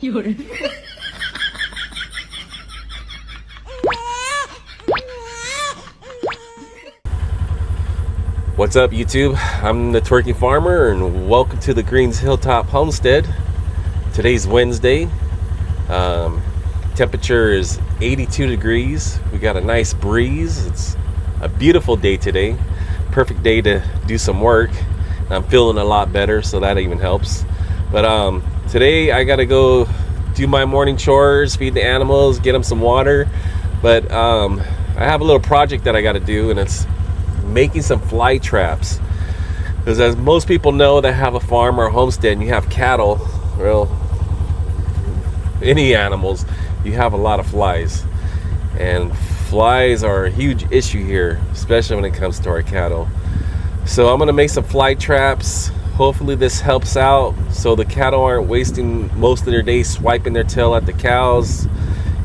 What's up, YouTube? I'm the Twerking Farmer, and welcome to the Greens Hilltop Homestead. Today's Wednesday. Temperature is 82 degrees. We got a nice breeze. It's a beautiful day today. Perfect day to do some work. I'm feeling a lot better, so that even helps. But today I gotta go do my morning chores, feed the animals, get them some water. But I have a little project that I gotta do, and it's making some fly traps. Because as most people know that have a farm or a homestead and you have cattle, well, any animals, you have a lot of flies. And flies are a huge issue here, especially when it comes to our cattle. So I'm gonna make some fly traps. Hopefully this helps out so the cattle aren't wasting most of their day swiping their tail at the cows.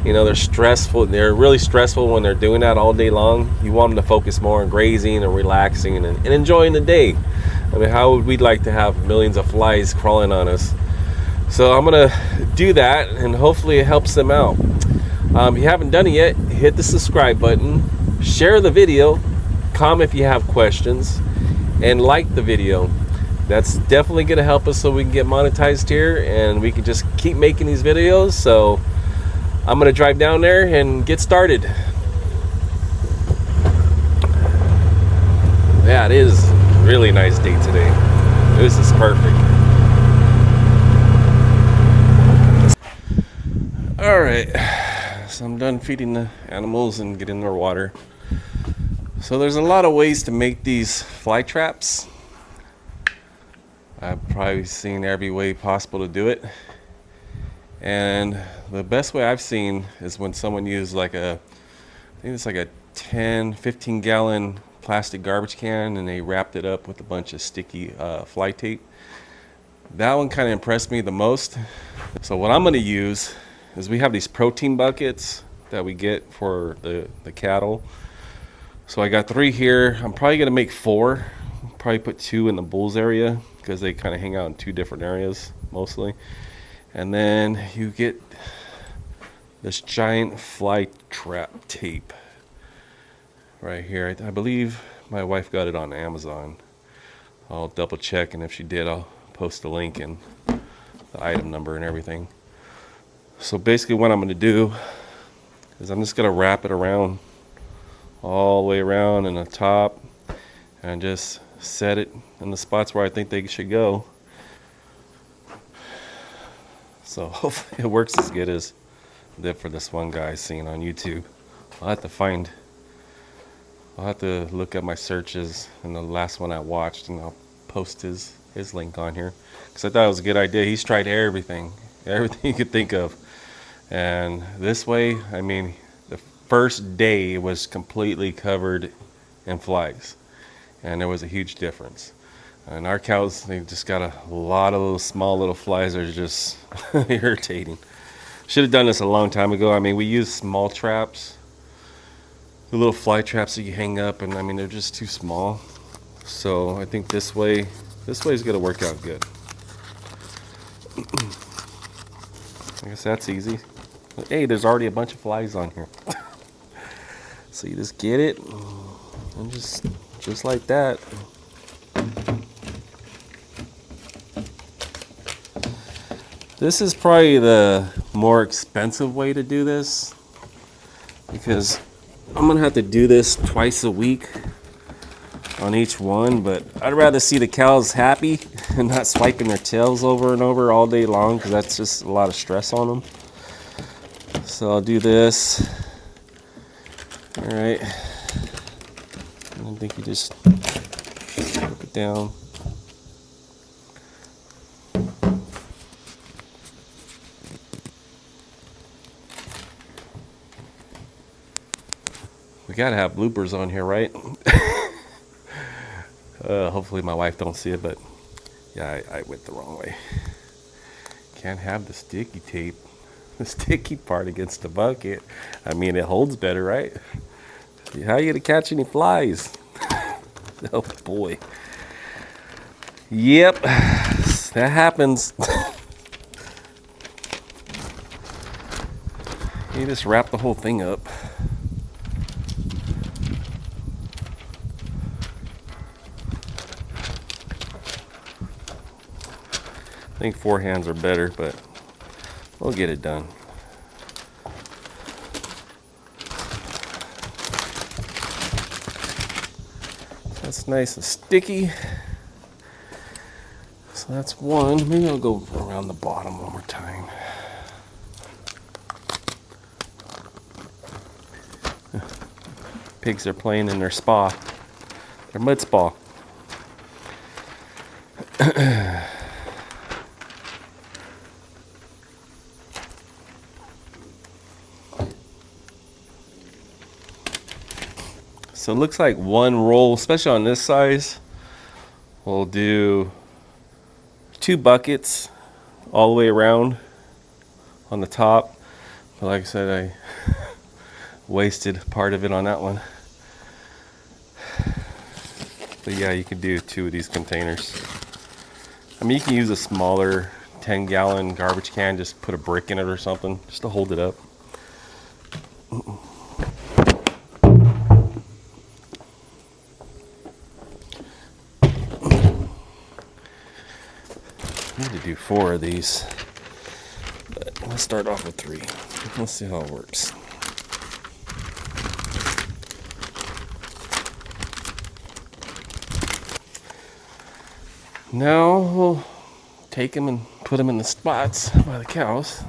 You know, they're stressful. They're really stressful when they're doing that all day long. You want them to focus more on grazing and relaxing and enjoying the day. I mean, how would we like to have millions of flies crawling on us? So I'm gonna do that, and hopefully it helps them out. If you haven't done it yet, hit the subscribe button, share the video, comment if you have questions, and like the video. That's definitely gonna help us so we can get monetized here and we can just keep making these videos. So I'm gonna drive down there and get started. Yeah, it is a really nice day today. This is perfect. All right, so I'm done feeding the animals and getting their water. So there's a lot of ways to make these fly traps. I've probably seen every way possible to do it. And the best way I've seen is when someone used like I think it's like a 15 gallon plastic garbage can, and they wrapped it up with a bunch of sticky fly tape. That one kind of impressed me the most. So what I'm gonna use is we have these protein buckets that we get for the cattle. So I got 3 here. I'm probably gonna make 4. Probably put 2 in the bulls area because they kind of hang out in 2 different areas mostly. And then you get this giant fly trap tape right here. I believe my wife got it on Amazon. I'll double check, and if she did, I'll post the link and the item number and everything. So basically what I'm going to do is I'm just going to wrap it around all the way around in the top and just set it in the spots where I think they should go. So hopefully it works as good as it did for this one guy seen on YouTube. I'll have to look at my searches and the last one I watched, and I'll post his link on here because I thought it was a good idea. He's tried everything you could think of, and this way, I mean, the first day was completely covered in flies, and there was a huge difference. And our cows, they just got a lot of those small little flies that are just irritating. Should have done this a long time ago. I mean, we use small traps, the little fly traps that you hang up, and I mean, they're just too small. So I think this way is gonna work out good. I guess that's easy. Hey, there's already a bunch of flies on here. So you just get it, and just like that. This is probably the more expensive way to do this because I'm gonna have to do this twice a week on each one, but I'd rather see the cows happy and not swiping their tails over and over all day long because that's just a lot of stress on them. So I'll do this. All right. I think you just put it down. We gotta have bloopers on here, right? Hopefully my wife don't see it, but yeah, I went the wrong way. Can't have the sticky tape, the sticky part against the bucket. I mean, it holds better, right? How are you gonna catch any flies? Oh boy. Yep, that happens. You just wrap the whole thing up. I think 4 hands are better, but we'll get it done. That's nice and sticky. So that's one. Maybe I'll go around the bottom one more time. Pigs are playing in their spa, their mud spa. So it looks like one roll, especially on this size, we'll do 2 buckets all the way around on the top. But like I said, I wasted part of it on that one. But yeah, you can do 2 of these containers. I mean, you can use a smaller 10-gallon garbage can, just put a brick in it or something, just to hold it up. I need to do 4 of these, but let's start off with 3. Let's see how it works. Now we'll take them and put them in the spots by the cows.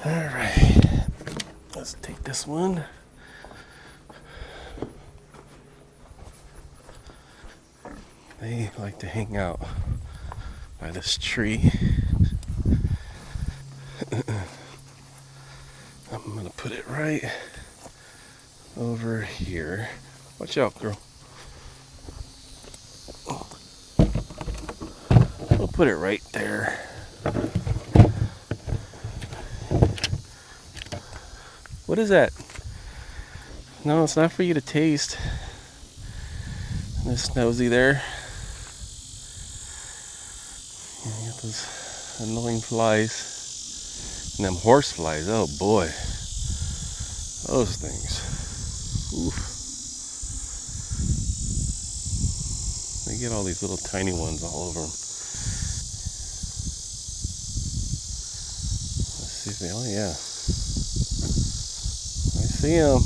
All right, let's take this one. They like to hang out by this tree. I'm gonna put it right over here. Watch out, girl. We'll put it right there. What is that? No, it's not for you to taste. This nosy there. You got those annoying flies. And them horse flies, oh boy. Those things. Oof. They get all these little tiny ones all over them. Let's see if they, oh yeah. I see them.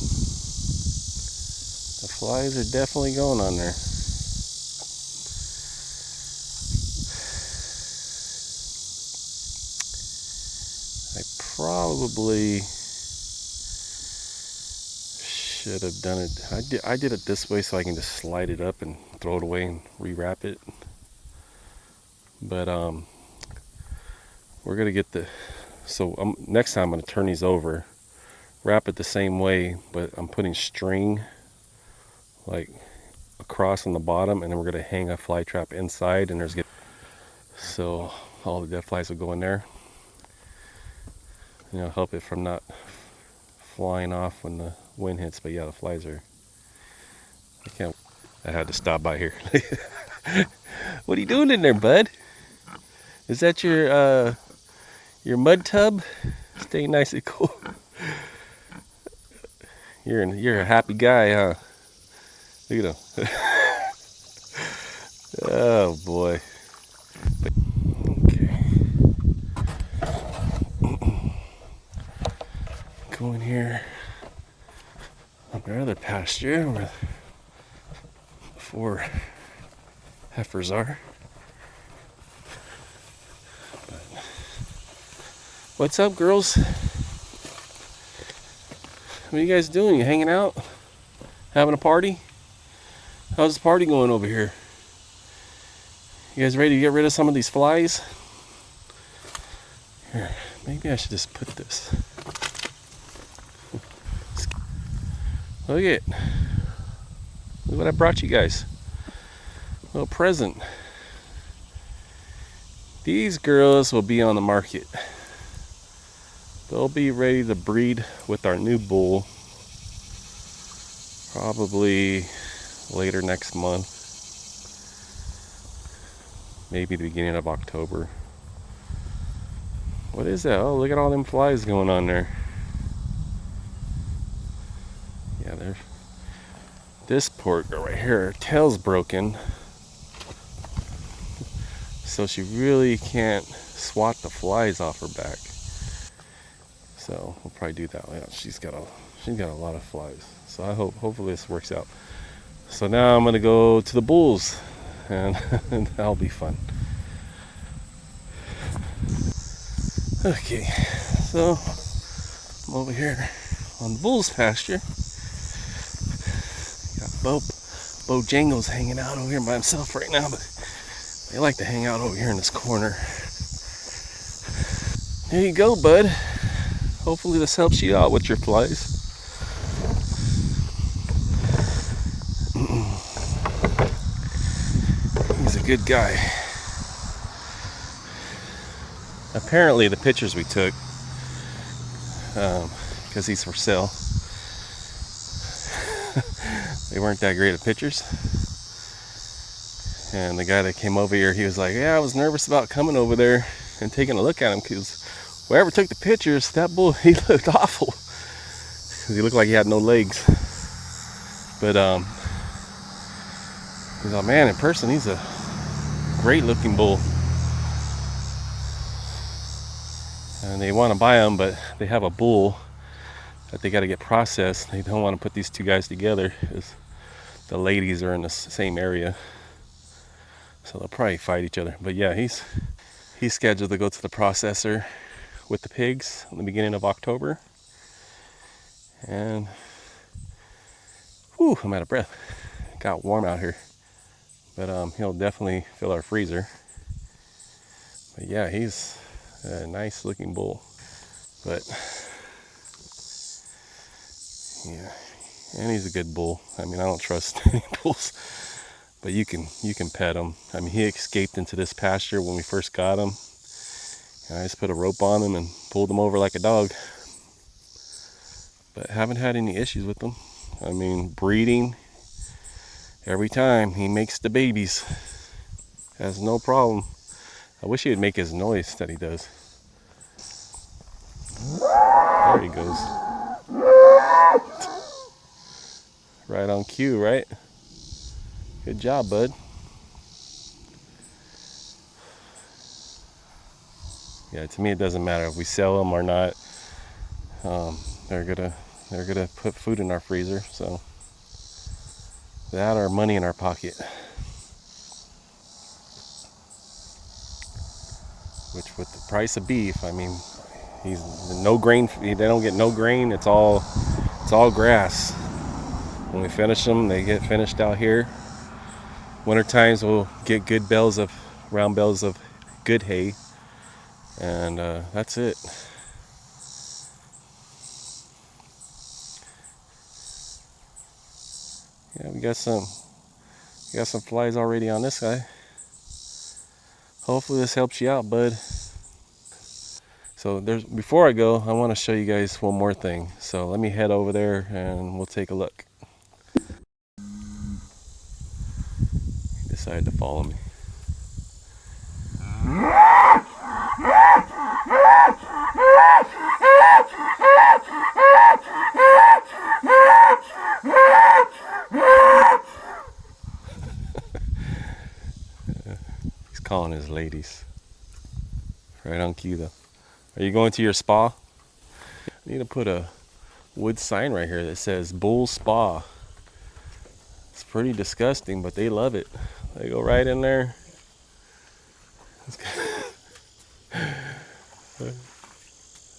The flies are definitely going on there. I probably should have done it. I did it this way so I can just slide it up and throw it away and rewrap it. But we're gonna get the, so next time I'm gonna turn these over, wrap it the same way, but I'm putting string like across on the bottom, and then we're gonna hang a fly trap inside, and so all the dead flies will go in there. You know, help it from not flying off when the wind hits. But yeah, the flies are, I had to stop by here. What are you doing in there, bud? Is that your mud tub? Stay nice and cool. You're a happy guy, huh? Look at him. Oh boy. Okay. Go in here on our other pasture where the 4 heifers are. But what's up, girls? What are you guys doing? You hanging out? Having a party? How's the party going over here? You guys ready to get rid of some of these flies? Here, maybe I should just put this. Look at what I brought you guys. A little present. These girls will be on the market. They'll be ready to breed with our new bull probably later next month, maybe the beginning of October. What is that? Oh, look at all them flies going on there. Yeah, there's this poor girl right here. Her tail's broken, so she really can't swat the flies off her back. So we'll probably do that. Yeah, she's got a lot of flies. So hopefully this works out. So now I'm gonna go to the bulls, and that'll be fun. Okay, so I'm over here on the bulls pasture. Got Bojangles hanging out over here by himself right now, but they like to hang out over here in this corner. There you go, bud. Hopefully this helps you out with your flies. He's a good guy. Apparently the pictures we took, because he's for sale, they weren't that great at pictures. And the guy that came over here, he was like, yeah, I was nervous about coming over there and taking a look at him, because whoever took the pictures, that bull, he looked awful. He looked like he had no legs. But he's like, man, in person, he's a great looking bull. And they want to buy him, but they have a bull that they got to get processed. They don't want to put these two guys together because the ladies are in the same area, so they'll probably fight each other. But yeah, he's scheduled to go to the processor with the pigs in the beginning of October. And whew, I'm out of breath. It got warm out here, but he'll definitely fill our freezer. But yeah, he's a nice looking bull. But yeah, and he's a good bull. I mean, I don't trust any bulls, but you can pet him. I mean, he escaped into this pasture when we first got him, and I just put a rope on him and pulled him over like a dog. But haven't had any issues with him. I mean, breeding, every time he makes the babies, has no problem. I wish he would make his noise that he does. There he goes. Right on cue, right? Good job, bud. Yeah, to me it doesn't matter if we sell them or not. They're gonna put food in our freezer, so that or money in our pocket. Which, with the price of beef, I mean, he's no grain. They don't get no grain. It's all grass. When we finish them, they get finished out here. Winter times we'll get round bales of good hay, and that's it. Yeah, we got some flies already on this guy. Hopefully this helps you out, bud. So before I go, I want to show you guys one more thing. So let me head over there and we'll take a look. He decided to follow me. He's calling his ladies. Right on cue though. Are you going to your spa? I need to put a wood sign right here that says Bull Spa. It's pretty disgusting, but they love it. They go right in there.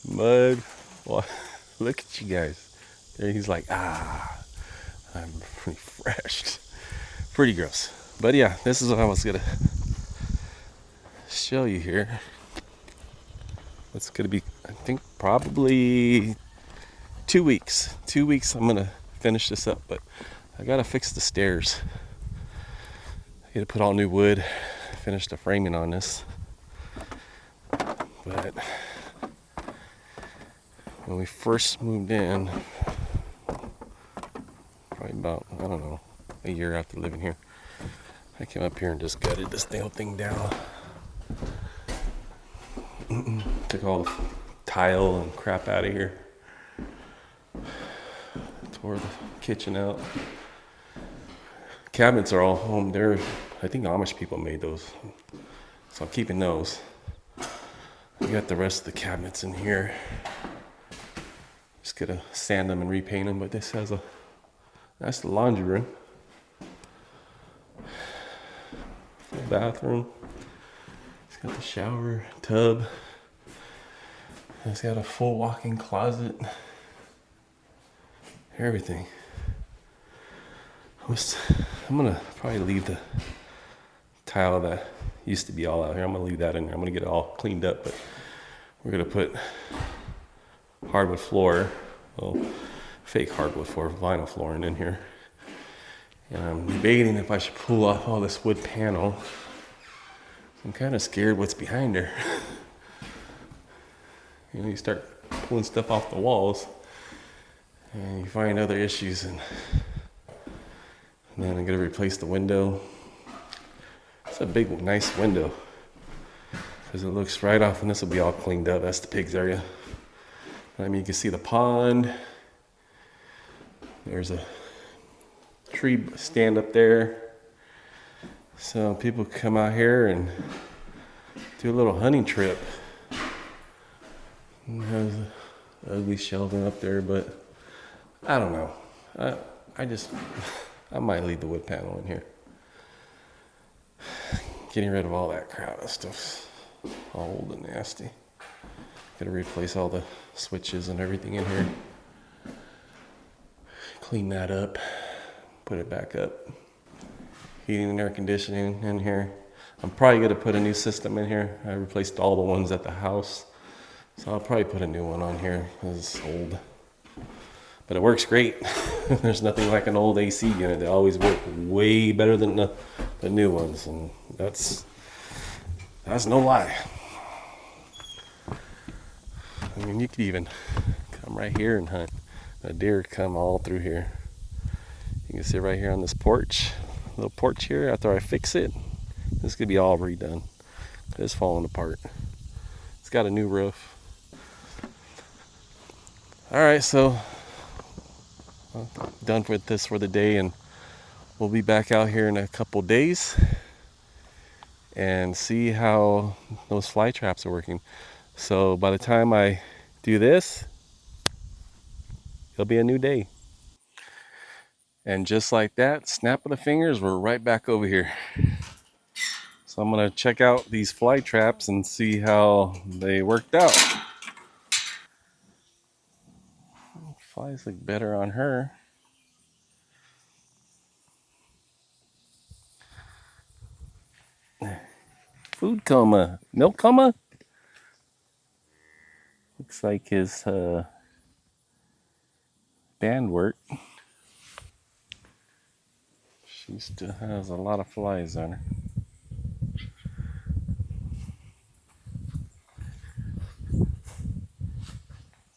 Mud. Well, look at you guys. There he's like, I'm refreshed. Pretty gross. But yeah, this is what I was gonna show you here. It's gonna be, I think, probably 2 weeks. 2 weeks I'm gonna finish this up, but I gotta fix the stairs. I gotta put all new wood, finish the framing on this. But when we first moved in, probably about, I don't know, a year after living here, I came up here and just gutted this whole thing down. Took all the tile and crap out of here. Tore the kitchen out. Cabinets are all home. I think Amish people made those, so I'm keeping those. We got the rest of the cabinets in here. Just gotta sand them and repaint them, but this has that's the laundry room. Full bathroom. It's got the shower, tub. It's got a full walk-in closet. Everything. I'm gonna probably leave the tile that used to be all out here. I'm gonna leave that in there. I'm gonna get it all cleaned up, but we're gonna put hardwood floor, well, fake hardwood floor, vinyl flooring in here. And I'm debating if I should pull off all this wood panel. I'm kind of scared what's behind there. You know, you start pulling stuff off the walls and you find other issues, and then I'm gonna replace the window. It's a big, nice window because it looks right off, and this will be all cleaned up. That's the pigs area. I mean, you can see the pond. There's a tree stand up there. So people come out here and do a little hunting trip. And there's an ugly shelving up there, but I don't know. I might leave the wood panel in here. Getting rid of all that crap. That stuff's all old and nasty. Gotta replace all the switches and everything in here. Clean that up. Put it back up. Heating and air conditioning in here. I'm probably gonna put a new system in here. I replaced all the ones at the house. So I'll probably put a new one on here because it's old. But it works great. There's nothing like an old AC unit. They always work way better than the new ones, and that's no lie. I mean, you could even come right here and hunt. A deer come all through here. You can sit right here on this porch, little porch here. After I fix it, this could be all redone. It's falling apart. It's got a new roof. All right, so I'm done with this for the day, and we'll be back out here in a couple days and see how those fly traps are working. So by the time I do this, it'll be a new day. And just like that, snap of the fingers, we're right back over here. So I'm gonna check out these fly traps and see how they worked out. Flies look better on her. Food coma, milk coma. Looks like his band work. She still has a lot of flies on her.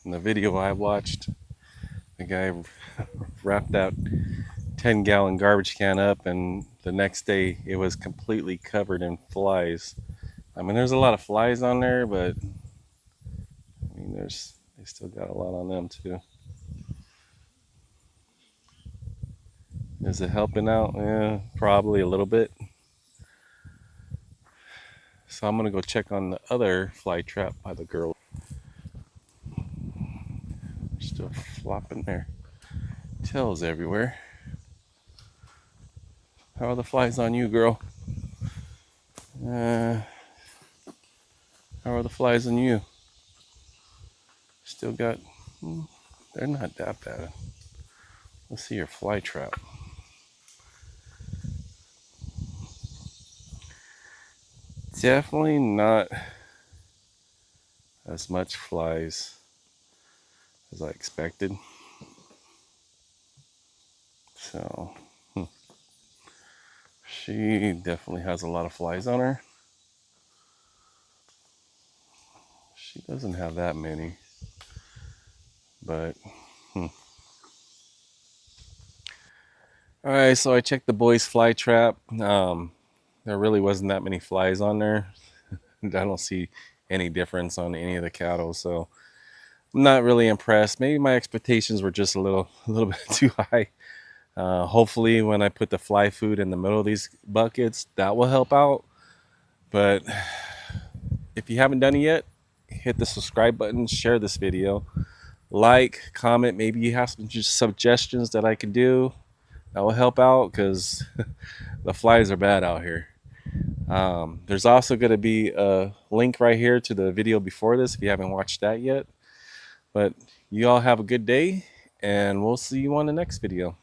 In the video I watched, the guy wrapped that 10-gallon garbage can up, and the next day it was completely covered in flies. I mean, there's a lot of flies on there, but I mean, they still got a lot on them too. Is it helping out? Yeah, probably a little bit. So I'm gonna go check on the other fly trap by the girl. They're still flopping their tails everywhere. How are the flies on you, girl? How are the flies on you? Still got, they're not that bad. Let's see your fly trap. Definitely not as much flies as I expected. So, she definitely has a lot of flies on her. She doesn't have that many, but Alright, so I checked the boys' fly trap. There really wasn't that many flies on there. I don't see any difference on any of the cattle. So I'm not really impressed. Maybe my expectations were just a little bit too high. Hopefully when I put the fly food in the middle of these buckets, that will help out. But if you haven't done it yet, hit the subscribe button, share this video, like, comment. Maybe you have some just suggestions that I can do that will help out, because the flies are bad out here. There's also going to be a link right here to the video before this if you haven't watched that yet. But you all have a good day, and we'll see you on the next video.